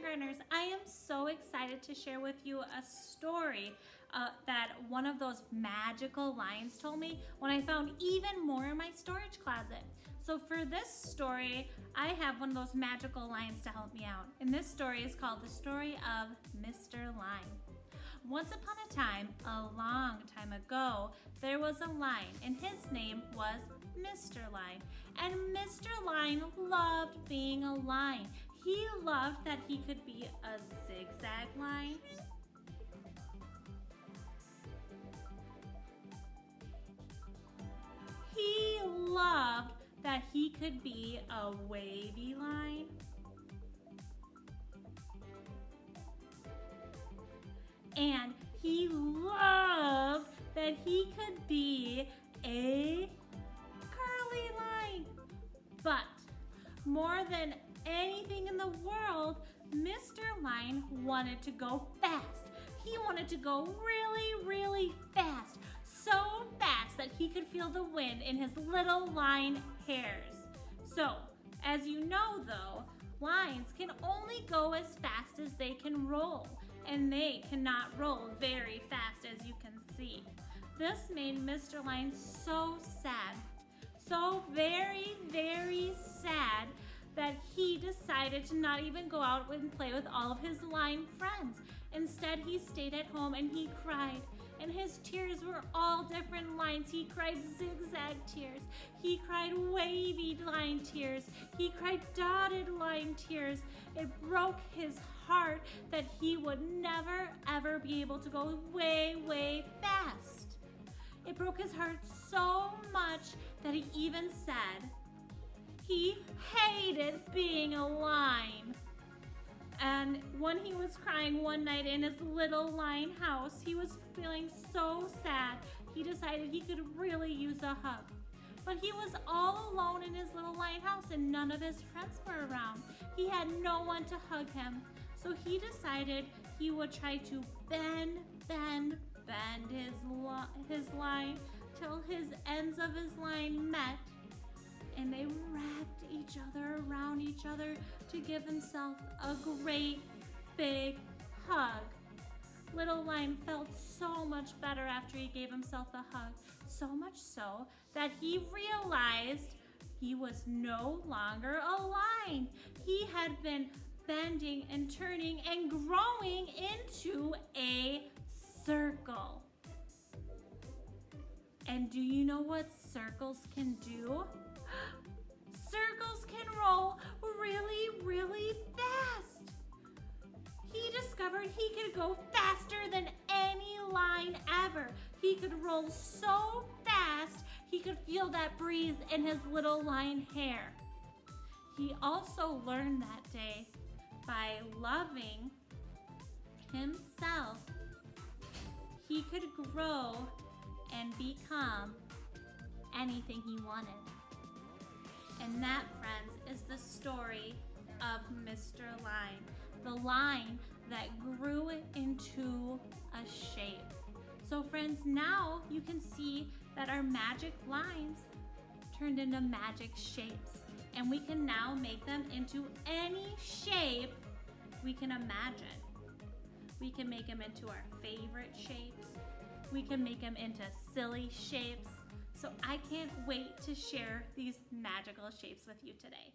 kindergartners, I am so excited to share with you a story that one of those magical lions told me when I found even more in my storage closet. So for this story, I have one of those magical lions to help me out. And this story is called The Story of Mr. Lion. Once upon a time, a long time ago, there was a lion, and his name was Mr. Lion. And Mr. Lion loved being a lion. He loved that he could be a zigzag lion. He loved that he could be a wavy line. And he loved that he could be a curly line. But more than anything in the world, Mr. Lion wanted to go fast. He wanted to go really, really fast. So fast that he could feel the wind in his little lion hairs. So, as you know though, lions can only go as fast as they can roll. And they cannot roll very fast, as you can see. This made Mr. Lion so sad. So very, very sad that he decided to not even go out and play with all of his lion friends. Instead, he stayed at home and he cried. And his tears were all different lines. He cried zigzag tears. He cried wavy line tears. He cried dotted line tears. It broke his heart that he would never ever be able to go way, way fast. It broke his heart so much that he even said he hated being a lion. And when he was crying one night in his little lion house, he was feeling so sad, he decided he could really use a hug. But he was all alone in his little lion house and none of his friends were around. He had no one to hug him. So he decided he would try to bend his line till his ends of his line met, and they wrapped each other around each other to give himself a great big hug. Little Lion felt so much better after he gave himself a hug, so much so that he realized he was no longer a lion. He had been bending and turning and growing into a circle. And do you know what circles can do? Circles can roll really, really fast. He discovered he could go faster than any line ever. He could roll so fast, he could feel that breeze in his little lion hair. He also learned that day by loving himself, he could grow and become anything he wanted. And that, friends, is the story of Mr. Lion, the lion that grew into a shape. So friends, now you can see that our magic lines turned into magic shapes, and we can now make them into any shape we can imagine. We can make them into our favorite shapes. We can make them into silly shapes. So I can't wait to share these magical shapes with you today.